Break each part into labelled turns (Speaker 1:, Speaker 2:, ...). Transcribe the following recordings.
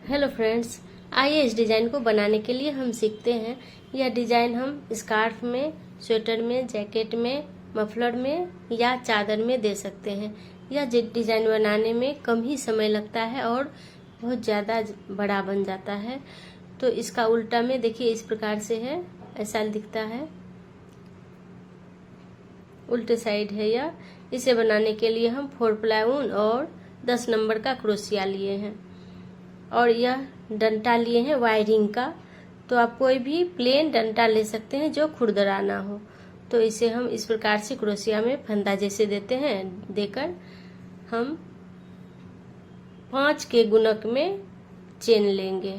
Speaker 1: Hello friends, आइए इस design को बनाने के लिए हम सीखते हैं। यह डिज़ाइन हम स्कार्फ में, स्वेटर में, जैकेट में, मफलर में या चादर में दे सकते हैं। यह डिज़ाइन बनाने में कम ही समय लगता है और बहुत ज़्यादा बड़ा बन जाता है। तो इसका उल्टा में देखिए इस प्रकार से है, ऐसा दिखता है, उल्टे साइड है यह। इसे बनाने के लिए हम 4 प्लाई ऊन और 10 नंबर का क्रोशिया लिए हैं और यह डंटा लिए हैं वायरिंग का। तो आप कोई भी प्लेन डंटा ले सकते हैं जो खुरदरा ना हो। तो इसे हम इस प्रकार से क्रोशिया में फंदा जैसे देते हैं, देकर हम 5 के गुणक में चेन लेंगे।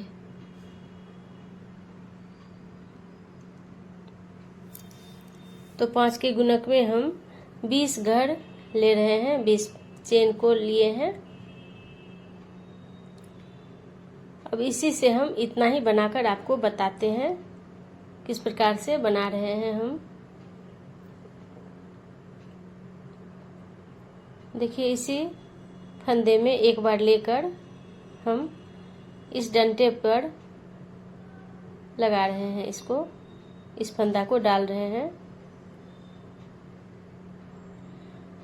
Speaker 1: तो 5 के गुणक में हम 20 घर ले रहे हैं, 20 चेन को लिए हैं। अब इसी से हम इतना ही बनाकर आपको बताते हैं किस प्रकार से बना रहे हैं हम। देखिए इसी फंदे में एक बार लेकर हम इस डंटे पर लगा रहे हैं, इसको, इस फंदा को डाल रहे हैं।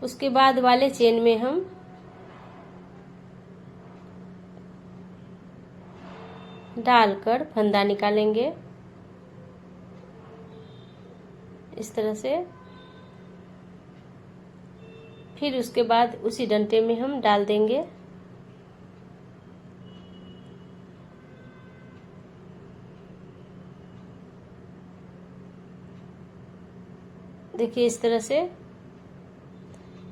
Speaker 1: उसके बाद वाले चेन में हम डालकर फंदा निकालेंगे इस तरह से। फिर उसके बाद उसी डंटे में हम डाल देंगे। देखिए इस तरह से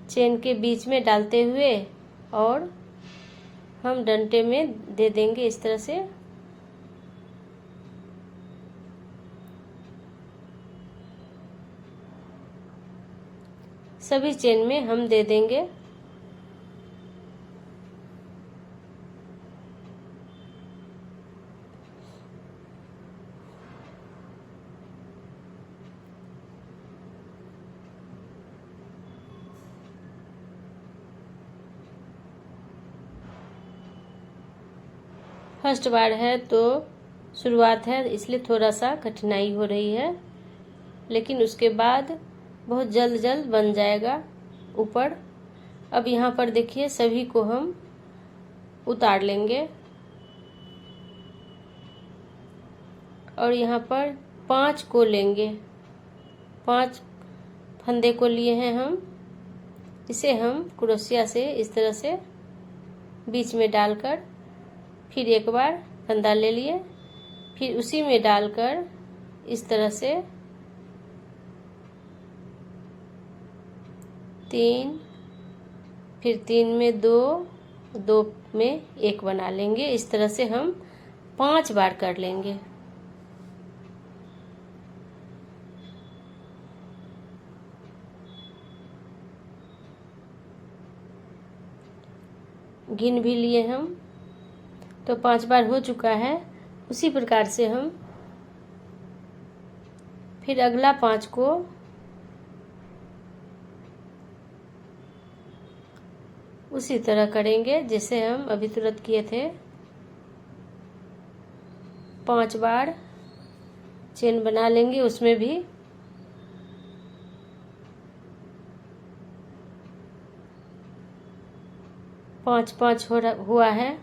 Speaker 1: चेन के बीच में डालते हुए और हम डंटे में दे देंगे इस तरह से। सभी चेन में हम दे देंगे। फर्स्ट बार है तो शुरुआत है, इसलिए थोड़ा सा कठिनाई हो रही है, लेकिन उसके बाद बहुत जल्द जल्द बन जाएगा ऊपर। अब यहाँ पर देखिए सभी को हम उतार लेंगे और यहाँ पर 5 को लेंगे। 5 फंदे को लिए हैं हम। इसे हम क्रोशिया से इस तरह से बीच में डालकर फिर एक बार फंदा ले लिए, फिर उसी में डालकर इस तरह से 3, फिर 3 में 2, 2 में 1 बना लेंगे। इस तरह से हम 5 बार कर लेंगे। गिन भी लिए हम, तो 5 बार हो चुका है। उसी प्रकार से हम फिर अगला 5 को उसी तरह करेंगे जैसे हम अभी तुरंत किए थे। 5 बार चेन बना लेंगे, उसमें भी पांच हुआ है।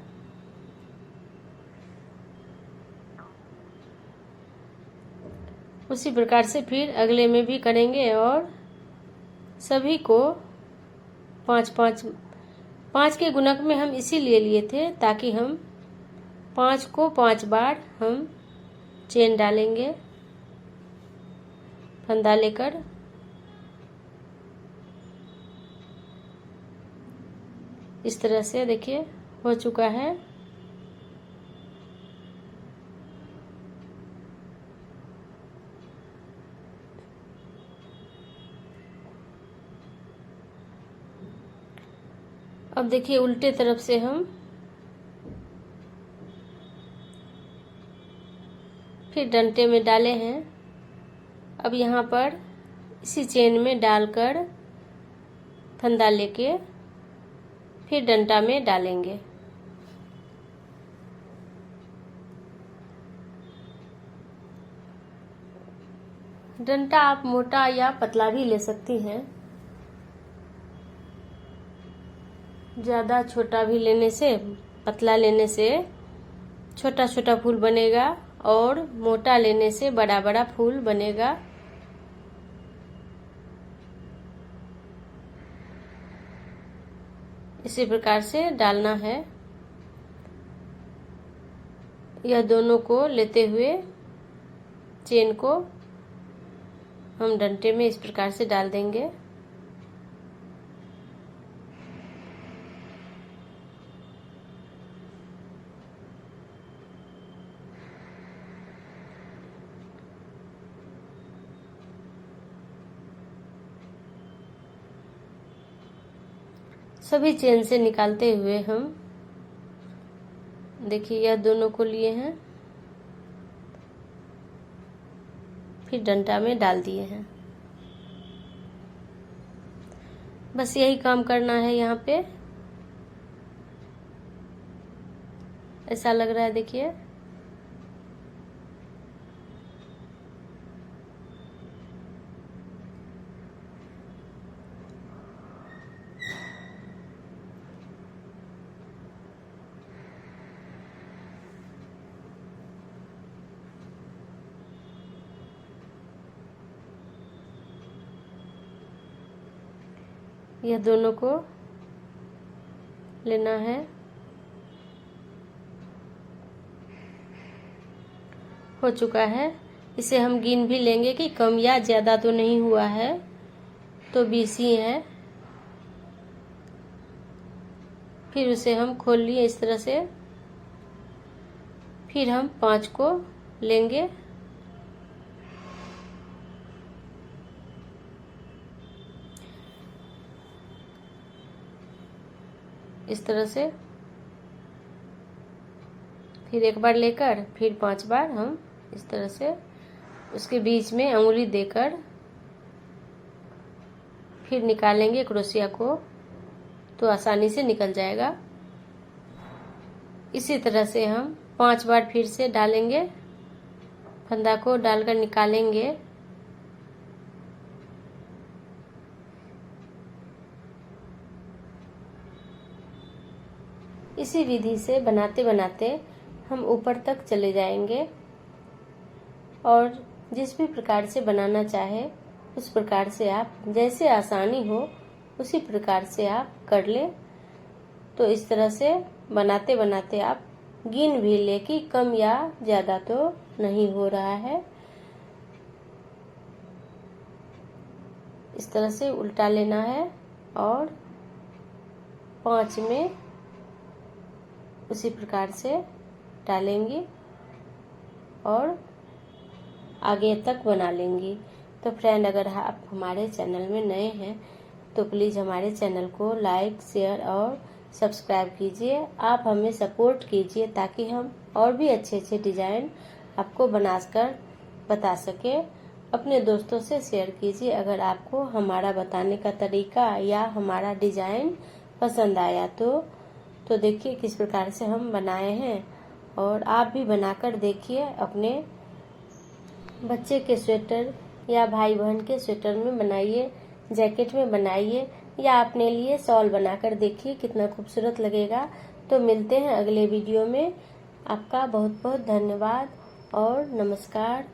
Speaker 1: उसी प्रकार से फिर अगले में भी करेंगे और सभी को 5 के गुणक में हम इसीलिए लिए थे ताकि हम 5 को 5 बार हम चेन डालेंगे फंदा लेकर। इस तरह से देखिए हो चुका है। अब देखिए उल्टे तरफ से हम फिर डंटे में डाले हैं। अब यहाँ पर इसी चेन में डालकर फंदा लेके फिर डंटा में डालेंगे। डंटा आप मोटा या पतला भी ले सकती हैं। ज़्यादा छोटा भी लेने से, पतला लेने से छोटा छोटा फूल बनेगा और मोटा लेने से बड़ा बड़ा फूल बनेगा। इसी प्रकार से डालना है। यह दोनों को लेते हुए चेन को हम डंटे में इस प्रकार से डाल देंगे। सभी चेन से निकालते हुए हम देखिए यह दोनों को लिए हैं, फिर डंटा में डाल दिए हैं। बस यही काम करना है यहाँ पे। ऐसा लग रहा है, देखिए। यह दोनों को लेना है। हो चुका है। इसे हम गिन भी लेंगे कि कम या ज़्यादा तो नहीं हुआ है, तो 20 ही है। फिर उसे हम खोल लिए इस तरह से। फिर हम 5 को लेंगे। इस तरह से फिर एक बार लेकर फिर 5 बार हम इस तरह से उसके बीच में अंगुली देकर फिर निकालेंगे क्रोशिया को, तो आसानी से निकल जाएगा। इसी तरह से हम 5 बार फिर से डालेंगे, फंदा को डालकर निकालेंगे। इसी विधि से बनाते बनाते हम ऊपर तक चले जाएंगे और जिस भी प्रकार से बनाना चाहे उस प्रकार से आप, जैसे आसानी हो उसी प्रकार से आप कर ले। तो इस तरह से बनाते बनाते आप गिन भी ले कि कम या ज़्यादा तो नहीं हो रहा है। इस तरह से उल्टा लेना है और 5 में उसी प्रकार से डालेंगी और आगे तक बना लेंगी। तो फ्रेंड, अगर आप हमारे चैनल में नए हैं तो प्लीज़ हमारे चैनल को लाइक, शेयर और सब्सक्राइब कीजिए। आप हमें सपोर्ट कीजिए ताकि हम और भी अच्छे अच्छे डिज़ाइन आपको बनाकर बता सके। अपने दोस्तों से शेयर कीजिए अगर आपको हमारा बताने का तरीका या हमारा डिज़ाइन पसंद आया तो देखिए किस प्रकार से हम बनाए हैं। और आप भी बनाकर देखिए, अपने बच्चे के स्वेटर या भाई बहन के स्वेटर में बनाइए, जैकेट में बनाइए या अपने लिए शॉल बनाकर देखिए कितना खूबसूरत लगेगा। तो मिलते हैं अगले वीडियो में। आपका बहुत बहुत धन्यवाद और नमस्कार।